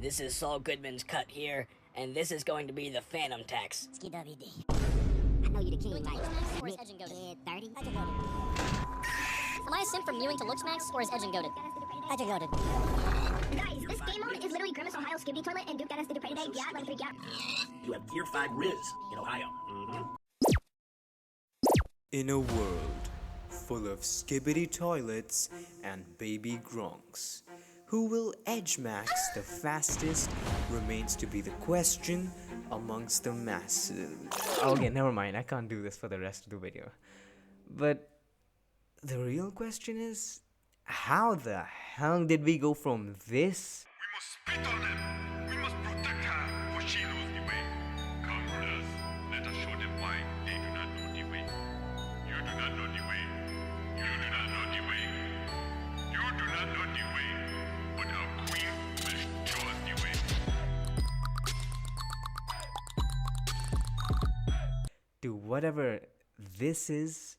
This is Saul Goodman's cut here, and this is going to be the Phantom Tax. Skibidi. I know you the king, Mike. Or is edging goated? 30? Am I a simp for mewing to looks max, or is edging goated? Guys, this game mode is literally Grimace Ohio Skibidi Toilet and Duke Dennis the Dupre today. Yeah, level 3 gap. You have Tier 5 Riz in Ohio. In a world full of skibidi toilets and baby gronks, who will edge max the fastest remains to be the question amongst the masses. Okay, never mind, I can't do this for the rest of the video. But the real question is, how the hell did we go from this? We must spit on them. We must protect her, for she knows the way. Come, brothers, let us show them why they do not know the way. You do not know the way. You do not know the way. You do not know the way. But our queen will show us the way. To whatever this is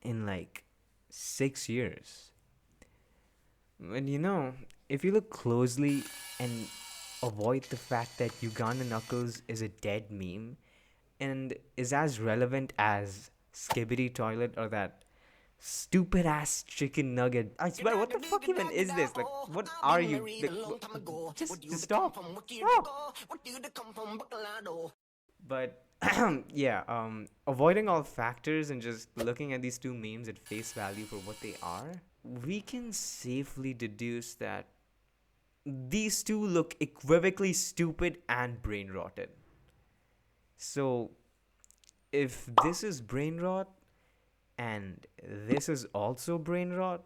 in like 6 years. And you know, if you look closely and avoid the fact that Uganda Knuckles is a dead meme and is as relevant as Skibidi Toilet or that stupid ass chicken nugget. I swear, what the fuck even is this? Like, what are you? Like, just stop. But yeah, avoiding all factors and just looking at these two memes at face value for what they are, we can safely deduce that these two look equivocally stupid and brain rotted. So if this is brain rot and this is also brain rot,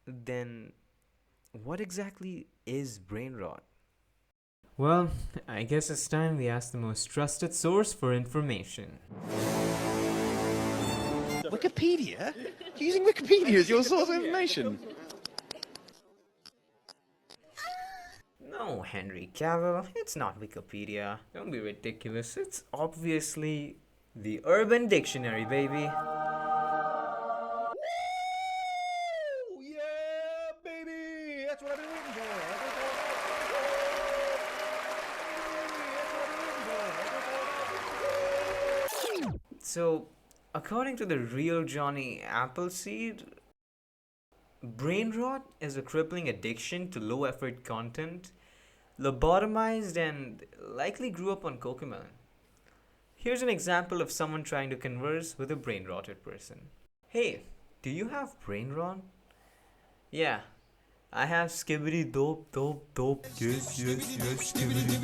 then what exactly is brain rot? Well, I guess it's time we ask the most trusted source for information. Wikipedia? You're using Wikipedia as your source of information? No, Henry Cavill, it's not Wikipedia. Don't be ridiculous. It's obviously the Urban Dictionary, baby. Oh, yeah, baby! That's what I've been waiting for. So, according to the real Johnny Appleseed, brain rot is a crippling addiction to low-effort content, lobotomized and likely grew up on cocomelon. Here's an example of someone trying to converse with a brain-rotted person. Hey, do you have brain rot? Yeah, I have skibidi dope. Yes, skibidi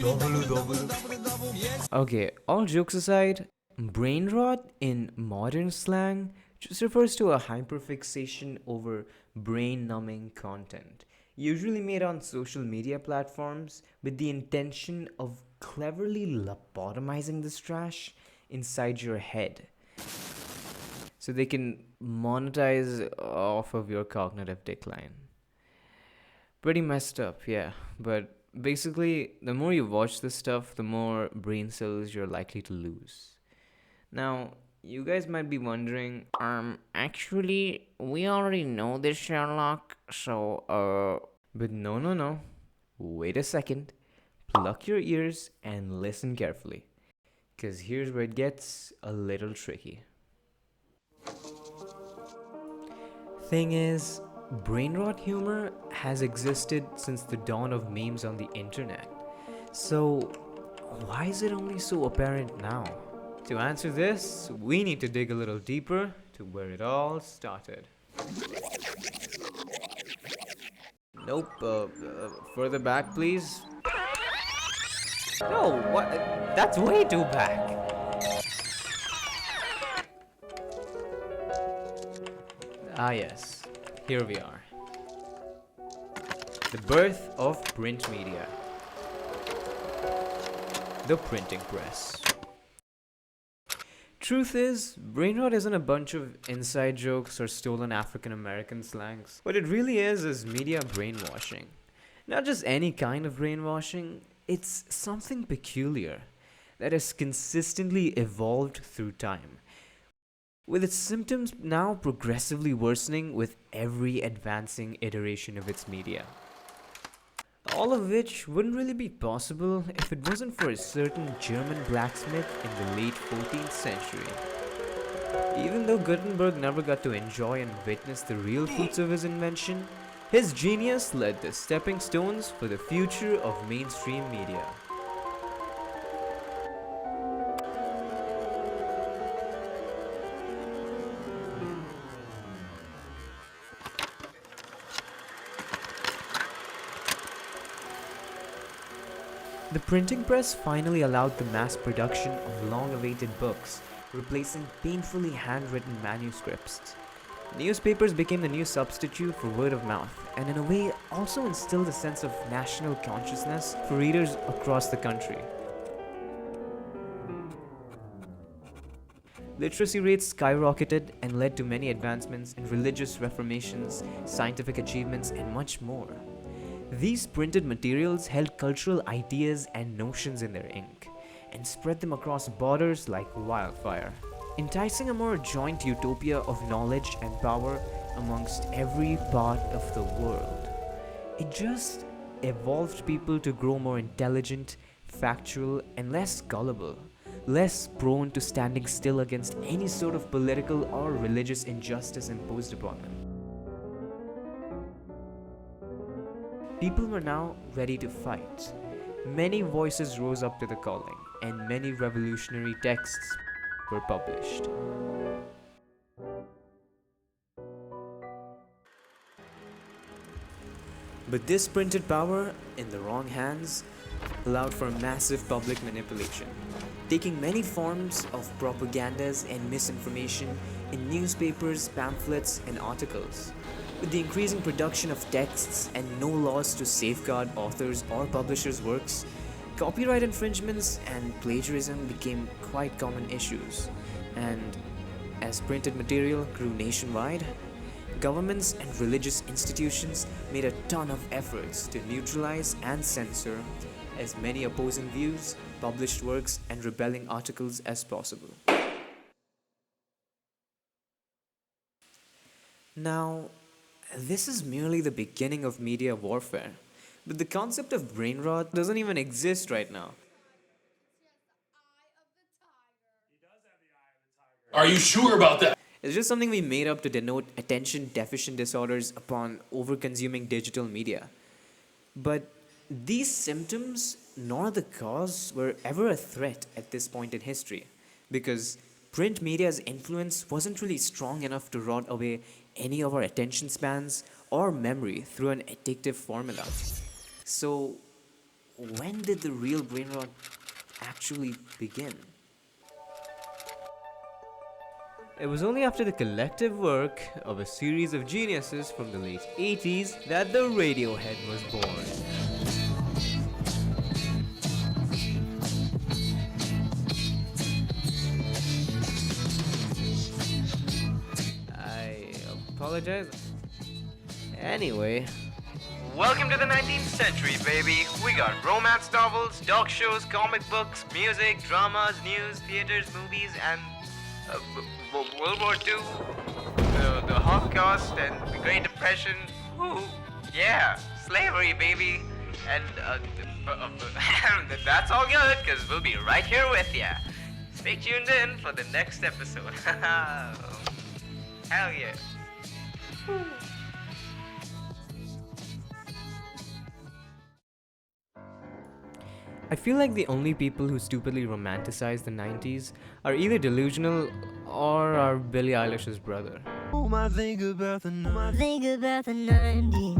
double. Okay, all jokes aside, brain rot in modern slang just refers to a hyperfixation over brain-numbing content, usually made on social media platforms with the intention of cleverly lobotomizing this trash inside your head so they can monetize off of your cognitive decline. Pretty messed up, yeah, but basically the more you watch this stuff, the more brain cells you're likely to lose. Now, you guys might be wondering, actually, we already know this, Sherlock, so, But no. Wait a second. Pluck your ears and listen carefully. Because here's where it gets a little tricky. Thing is, brain rot humor has existed since the dawn of memes on the internet. So, why is it only so apparent now? To answer this, we need to dig a little deeper to where it all started. Nope, further back, please. No, what? That's way too back. Ah yes, here we are. The birth of print media. The printing press. Truth is, brain rot isn't a bunch of inside jokes or stolen African American slangs. What it really is media brainwashing. Not just any kind of brainwashing, it's something peculiar that has consistently evolved through time. with its symptoms now progressively worsening with every advancing iteration of its media. All of which wouldn't really be possible if it wasn't for a certain German blacksmith in the late 14th century. Even though Gutenberg never got to enjoy and witness the real fruits of his invention, his genius led the stepping stones for the future of mainstream media. The printing press finally allowed the mass production of long-awaited books, replacing painfully handwritten manuscripts. Newspapers became the new substitute for word of mouth, and in a way also instilled a sense of national consciousness for readers across the country. Literacy rates skyrocketed and led to many advancements in religious reformations, scientific achievements, and much more. These printed materials held cultural ideas and notions in their ink, and spread them across borders like wildfire, enticing a more joint utopia of knowledge and power amongst every part of the world. It just evolved people to grow more intelligent, factual, and less gullible, less prone to standing still against any sort of political or religious injustice imposed upon them. People were now ready to fight. Many voices rose up to the calling, and many revolutionary texts were published. But this printed power, in the wrong hands, allowed for massive public manipulation, taking many forms of propagandas and misinformation in newspapers, pamphlets, and articles. With the increasing production of texts and no laws to safeguard authors' or publishers' works, copyright infringements and plagiarism became quite common issues. And as printed material grew nationwide, governments and religious institutions made a ton of efforts to neutralize and censor as many opposing views, published works, and rebelling articles as possible. Now, this is merely the beginning of media warfare, but the concept of brainrot doesn't even exist right now. Are you sure about that? It's just something we made up to denote attention deficit disorders upon over-consuming digital media. But these symptoms, nor the cause, were ever a threat at this point in history, because print media's influence wasn't really strong enough to rot away any of our attention spans or memory through an addictive formula. So, when did the real brainrot actually begin? It was only after the collective work of a series of geniuses from the late 80s that the Radiohead was born. I apologize. Anyway. Welcome to the 19th century, baby. We got romance novels, dog shows, comic books, music, dramas, news, theaters, movies, and World War II, the Holocaust, and the Great Depression. Woo! Yeah, slavery, baby. And that's all good, because we'll be right here with ya. Stay tuned in for the next episode. Hell yeah. Woo. I feel like the only people who stupidly romanticize the 90s are either delusional or are Billie Eilish's brother. Oh, I think about the 90s.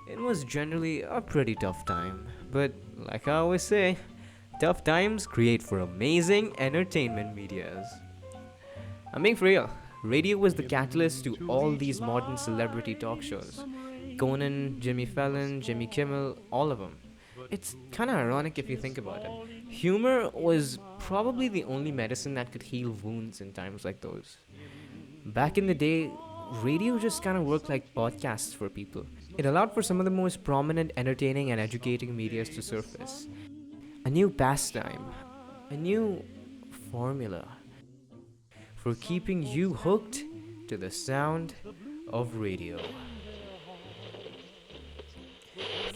It was generally a pretty tough time, but like I always say, tough times create for amazing entertainment medias. I'm being for real. Radio was the catalyst to all these modern celebrity talk shows. Conan, Jimmy Fallon, Jimmy Kimmel, all of them. It's kind of ironic if you think about it. Humor was probably the only medicine that could heal wounds in times like those. Back in the day, radio just kind of worked like podcasts for people. It allowed for some of the most prominent, entertaining, and educating medias to surface. A new pastime, a new formula for keeping you hooked to the sound of radio.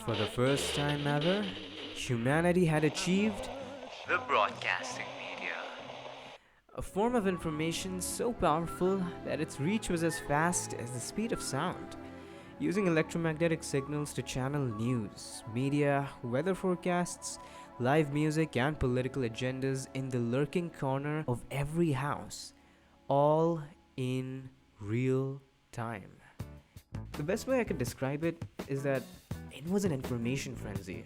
For the first time ever, humanity had achieved the broadcasting media, a form of information so powerful that its reach was as fast as the speed of sound, using electromagnetic signals to channel news, media, weather forecasts, live music, and political agendas in the lurking corner of every house, all in real time. The best way I could describe it is that it was an information frenzy,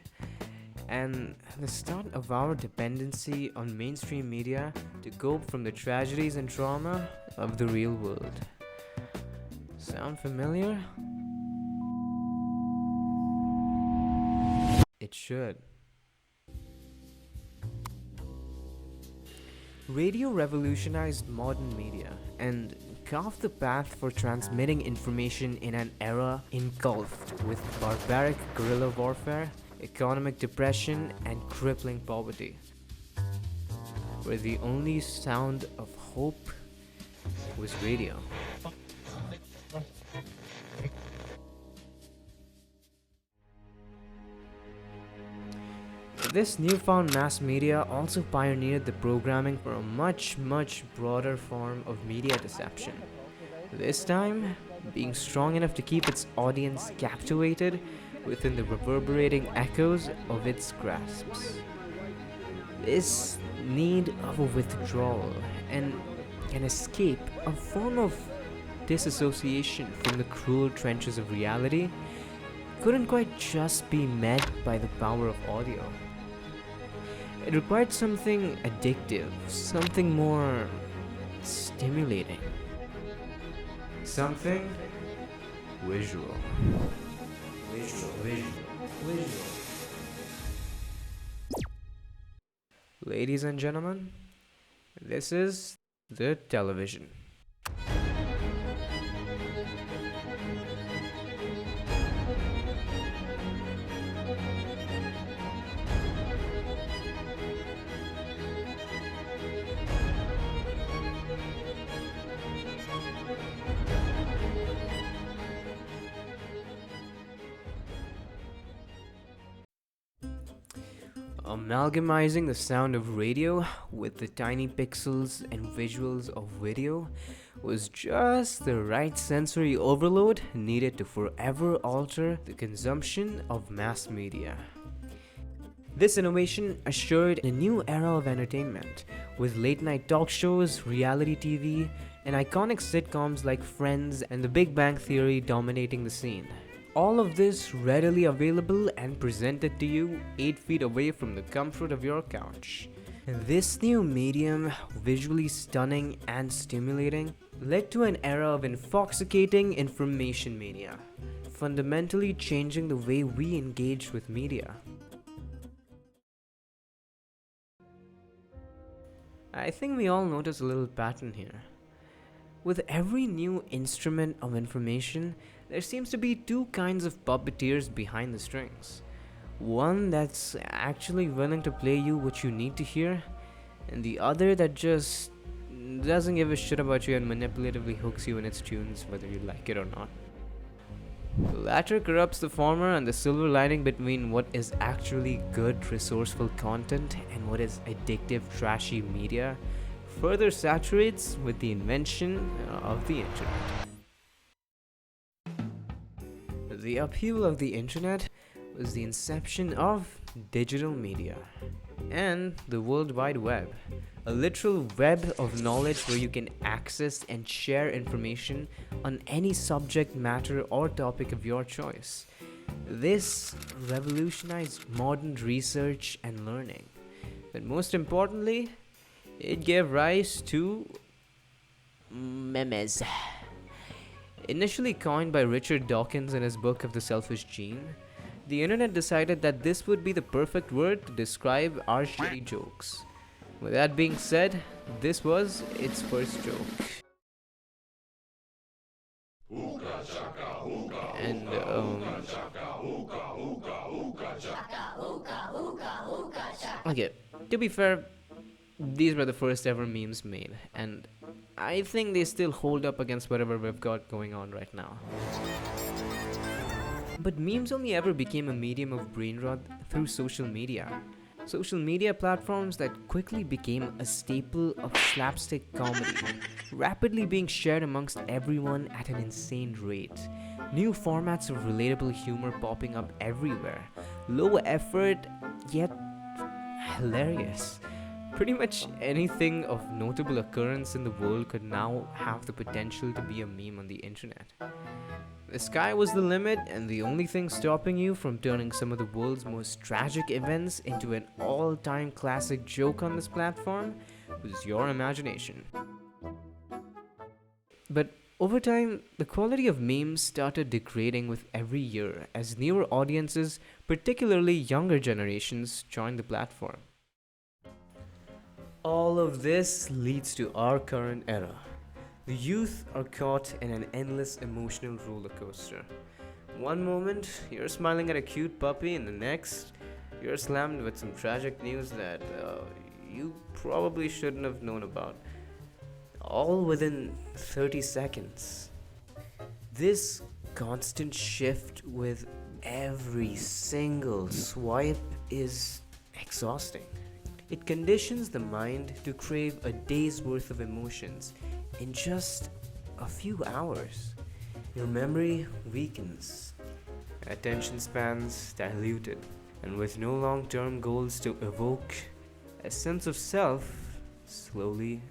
and the start of our dependency on mainstream media to cope from the tragedies and trauma of the real world. Sound familiar? It should. Radio revolutionized modern media and carved the path for transmitting information in an era engulfed with barbaric guerrilla warfare, economic depression, and crippling poverty, where the only sound of hope was radio. This newfound mass media also pioneered the programming for a much broader form of media deception. This time, being strong enough to keep its audience captivated within the reverberating echoes of its grasps. This need of a withdrawal and an escape, a form of disassociation from the cruel trenches of reality, couldn't quite just be met by the power of audio. It required something addictive, something more stimulating, something visual. Ladies and gentlemen, this is the television. Amalgamizing the sound of radio with the tiny pixels and visuals of video was just the right sensory overload needed to forever alter the consumption of mass media. This innovation assured a new era of entertainment, with late-night talk shows, reality TV, and iconic sitcoms like Friends and The Big Bang Theory dominating the scene. All of this readily available and presented to you 8 feet away from the comfort of your couch. This new medium, visually stunning and stimulating, led to an era of intoxicating information mania, fundamentally changing the way we engage with media. I think we all notice a little pattern here. With every new instrument of information, there seems to be two kinds of puppeteers behind the strings. One that's actually willing to play you what you need to hear, and the other that just doesn't give a shit about you and manipulatively hooks you in its tunes whether you like it or not. The latter corrupts the former, and the silver lining between what is actually good, resourceful content and what is addictive, trashy media further saturates with the invention of the internet. The upheaval of the internet was the inception of digital media and the World Wide Web, a literal web of knowledge where you can access and share information on any subject matter or topic of your choice. This revolutionized modern research and learning, but most importantly, it gave rise to memes. Initially coined by Richard Dawkins in his book of The Selfish Gene, the internet decided that this would be the perfect word to describe our shitty jokes. With that being said, this was its first joke. And, okay, to be fair, these were the first ever memes made, and I think they still hold up against whatever we've got going on right now. But memes only ever became a medium of brainrot through social media. Social media platforms that quickly became a staple of slapstick comedy, rapidly being shared amongst everyone at an insane rate. New formats of relatable humor popping up everywhere. Low effort, yet hilarious. Pretty much anything of notable occurrence in the world could now have the potential to be a meme on the internet. The sky was the limit, and the only thing stopping you from turning some of the world's most tragic events into an all-time classic joke on this platform was your imagination. But over time, the quality of memes started degrading with every year as newer audiences, particularly younger generations, joined the platform. All of this leads to our current era. The youth are caught in an endless emotional roller coaster. One moment, you're smiling at a cute puppy, and the next, you're slammed with some tragic news that you probably shouldn't have known about. All within 30 seconds. This constant shift with every single swipe is exhausting. It conditions the mind to crave a day's worth of emotions in just a few hours. Your memory weakens, attention spans diluted, and with no long-term goals to evoke, a sense of self slowly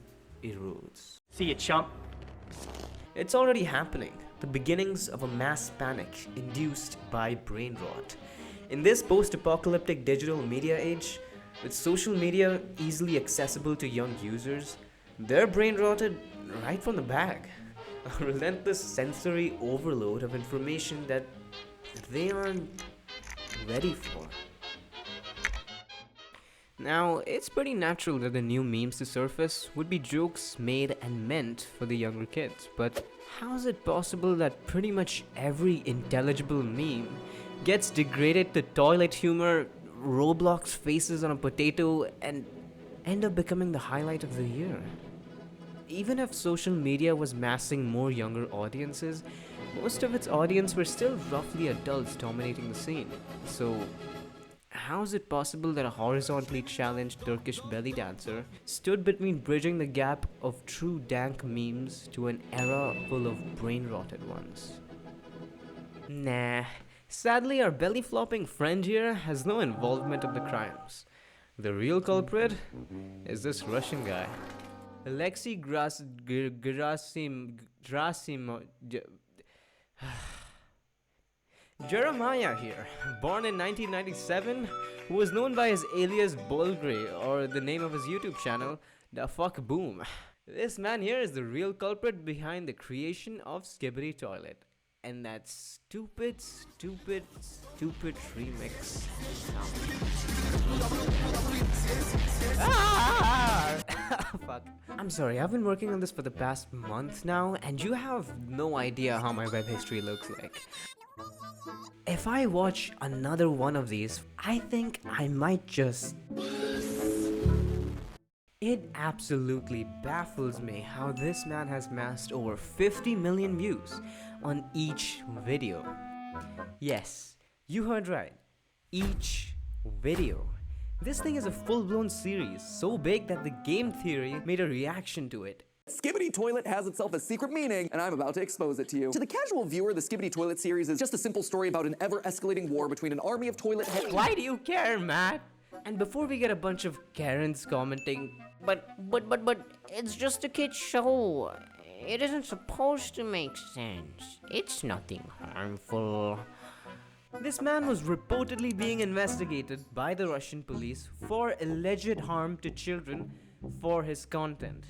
erodes. See you, chump. It's already happening. The beginnings of a mass panic induced by brain rot. In this post-apocalyptic digital media age, with social media easily accessible to young users, they're brain rotted right from the bag. A relentless sensory overload of information that they aren't ready for. Now, it's pretty natural that the new memes to surface would be jokes made and meant for the younger kids, but how is it possible that pretty much every intelligible meme gets degraded to toilet humor, Roblox faces on a potato, and end up becoming the highlight of the year? Even if social media was massing more younger audiences, most of its audience were still roughly adults dominating the scene. So, how is it possible that a horizontally challenged Turkish belly dancer stood between bridging the gap of true dank memes to an era full of brain-rotted ones? Nah, sadly our belly-flopping friend here has no involvement in the crimes. The real culprit is this Russian guy. Alexei Jeremiah here, born in 1997, who was known by his alias Bolgre, or the name of his YouTube channel, Da Fuck Boom. This man here is the real culprit behind the creation of Skibidi Toilet. And that stupid remix. Fuck. I'm sorry, I've been working on this for the past month now, and you have no idea how my web history looks like. If I watch another one of these, I think I might just... It absolutely baffles me how this man has amassed over 50 million views on each video. Yes, you heard right. Each video. This thing is a full-blown series, so big that the Game Theory made a reaction to it. Skibidi Toilet has itself a secret meaning, and I'm about to expose it to you. To the casual viewer, the Skibidi Toilet series is just a simple story about an ever-escalating war between an army of toilet heads. Why do you care, Matt? And before we get a bunch of Karens commenting, But it's just a kid's show. It isn't supposed to make sense. It's nothing harmful. this man was reportedly being investigated by the Russian police for alleged harm to children for his content.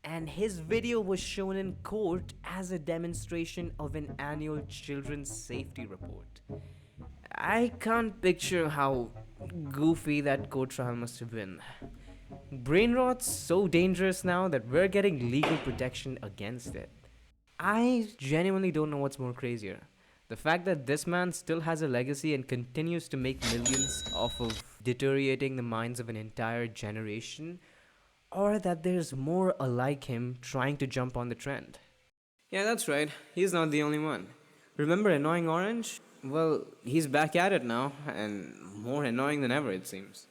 And his video was shown in court as a demonstration of an annual children's safety report. I can't picture how goofy that court trial must have been. Brainrot's so dangerous now that we're getting legal protection against it. I genuinely don't know what's more crazier. The fact that this man still has a legacy and continues to make millions off of deteriorating the minds of an entire generation, or that there's more alike him trying to jump on the trend. Yeah, that's right. He's not the only one. Remember Annoying Orange? Well, he's back at it now, and more annoying than ever, it seems.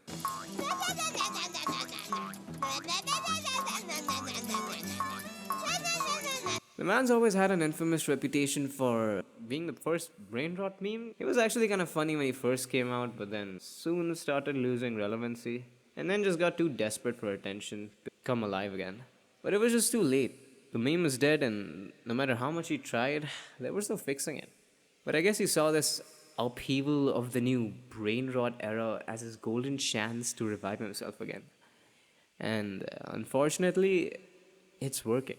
The man's always had an infamous reputation for being the first Brainrot meme. It was actually kind of funny when he first came out, but then soon started losing relevancy, and then just got too desperate for attention to come alive again. But it was just too late. The meme was dead, and no matter how much he tried, there was no fixing it. But I guess he saw this upheaval of the new Brainrot era as his golden chance to revive himself again. And unfortunately, it's working.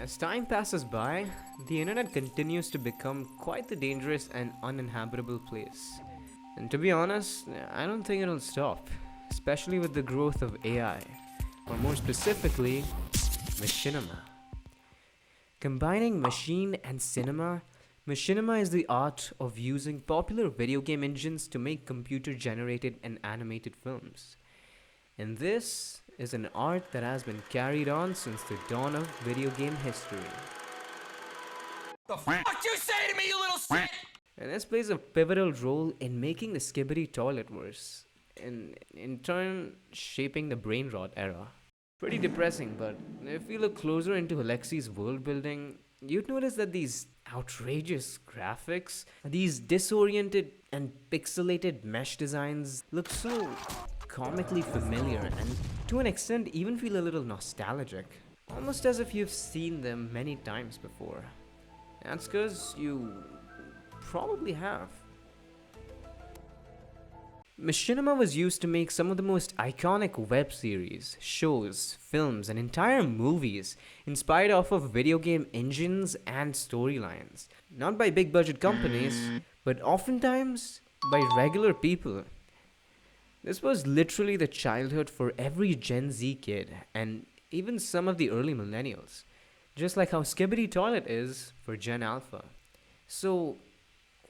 As time passes by, the internet continues to become quite the dangerous and uninhabitable place. And to be honest, I don't think it'll stop, especially with the growth of AI, or more specifically, Machinima. Combining machine and cinema, Machinima is the art of using popular video game engines to make computer-generated and animated films. And this is an art that has been carried on since the dawn of video game history. The fuck you say to me, you little shit? And this plays a pivotal role in making the skibidi toilet worse, and in turn shaping the Brainrot era. Pretty depressing, but if you look closer into Alexi's world building, you'd notice that these outrageous graphics, these disoriented and pixelated mesh designs look so comically familiar and to an extent even feel a little nostalgic, almost as if you've seen them many times before. That's because you probably have. Machinima was used to make some of the most iconic web series, shows, films, and entire movies inspired off of video game engines and storylines. Not by big budget companies, but oftentimes by regular people. This was literally the childhood for every Gen Z kid, and even some of the early millennials. Just like how Skibidi Toilet is for Gen Alpha. So,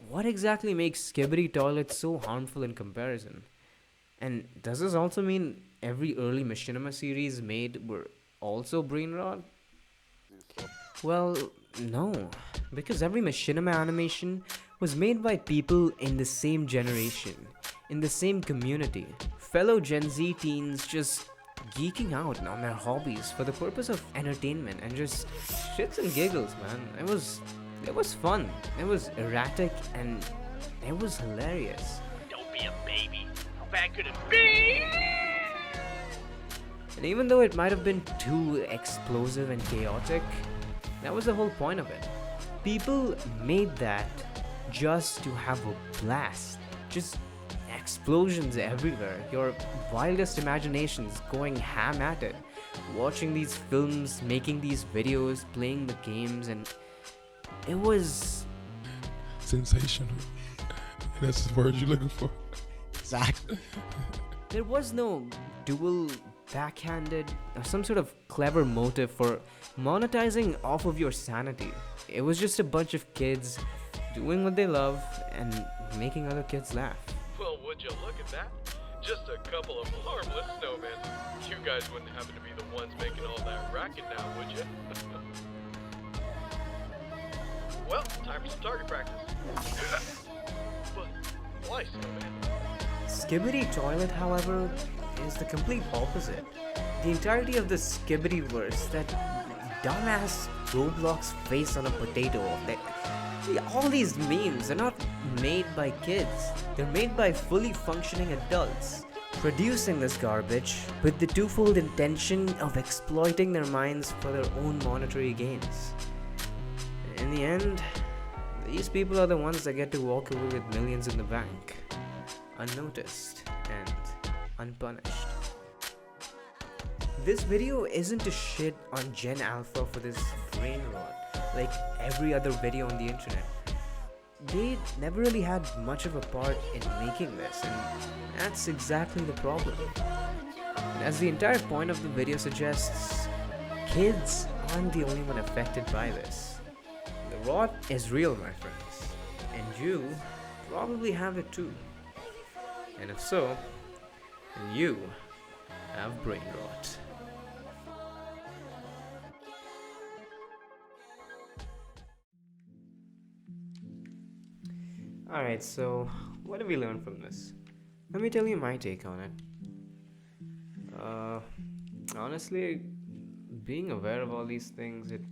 what exactly makes Skibidi Toilet so harmful in comparison? And does this also mean every early Machinima series made were also Brainrot? Well, no. Because every Machinima animation was made by people in the same generation, in the same community. Fellow Gen Z teens just geeking out on their hobbies for the purpose of entertainment and just shits and giggles, man. It was fun, it was erratic, and it was hilarious. Don't be a baby. How bad could it be? And even though it might have been too explosive and chaotic, that was the whole point of it. People made that just to have a blast. Just explosions everywhere, your wildest imaginations going ham at it, watching these films, making these videos, playing the games, and it was sensational. That's the word you're looking for. Exactly. There was no dual, backhanded, or some sort of clever motive for monetizing off of your sanity. It was just a bunch of kids doing what they love and making other kids laugh. Well, would you look at that? Just a couple of harmless snowmen. You guys wouldn't happen to be the ones making all that racket now, would you? Well, time for some target practice. But why snowman? Skibidi Toilet, however, is the complete opposite. The entirety of the Skibidi-verse, that dumbass Roblox face on a potato, all these memes are not made by kids. They're made by fully functioning adults, producing this garbage with the twofold intention of exploiting their minds for their own monetary gains. In the end, these people are the ones that get to walk away with millions in the bank, unnoticed and unpunished. This video isn't a shit on Gen Alpha for this Brainrot, like every other video on the internet. They never really had much of a part in making this, and that's exactly the problem. And as the entire point of the video suggests, kids aren't the only one affected by this. The rot is real, my friends, and you probably have it too. And if so, and you have brain rot. Alright, so what did we learn from this? Let me tell you my take on it. Honestly, being aware of all these things, it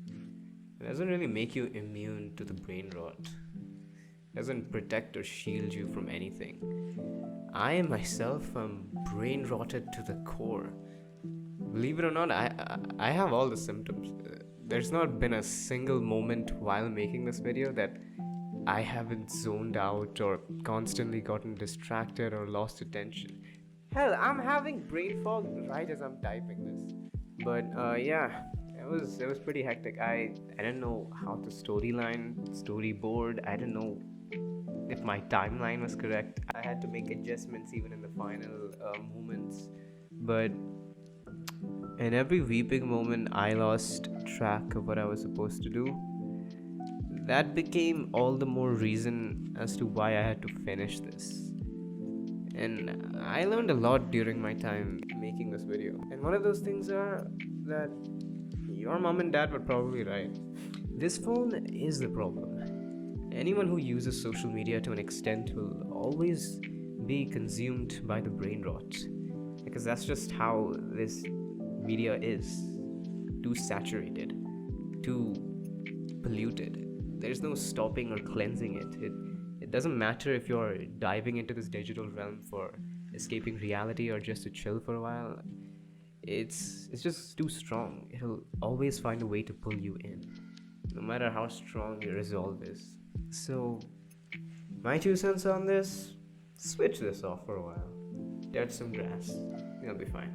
doesn't really make you immune to the brain rot. It doesn't protect or shield you from anything. I myself am brain rotted to the core. Believe it or not, I have all the symptoms. There's not been a single moment while making this video that I haven't zoned out or constantly gotten distracted or lost attention. Hell, I'm having brain fog right as I'm typing this. But yeah, it was pretty hectic. I didn't know how to storyboard. I didn't know if my timeline was correct. I had to make adjustments even in the final moments. But in every weeping moment, I lost track of what I was supposed to do. That became all the more reason as to why I had to finish this. And I learned a lot during my time making this video. And one of those things are that your mom and dad were probably right. This phone is the problem. Anyone who uses social media to an extent will always be consumed by the brain rot. Because that's just how this media is. Too saturated. Too polluted. There's no stopping or cleansing it. It doesn't matter if you're diving into this digital realm for escaping reality or just to chill for a while. It's just too strong. It'll always find a way to pull you in, no matter how strong your resolve is. So, my 2 cents on this: switch this off for a while. Touch some grass. You'll be fine.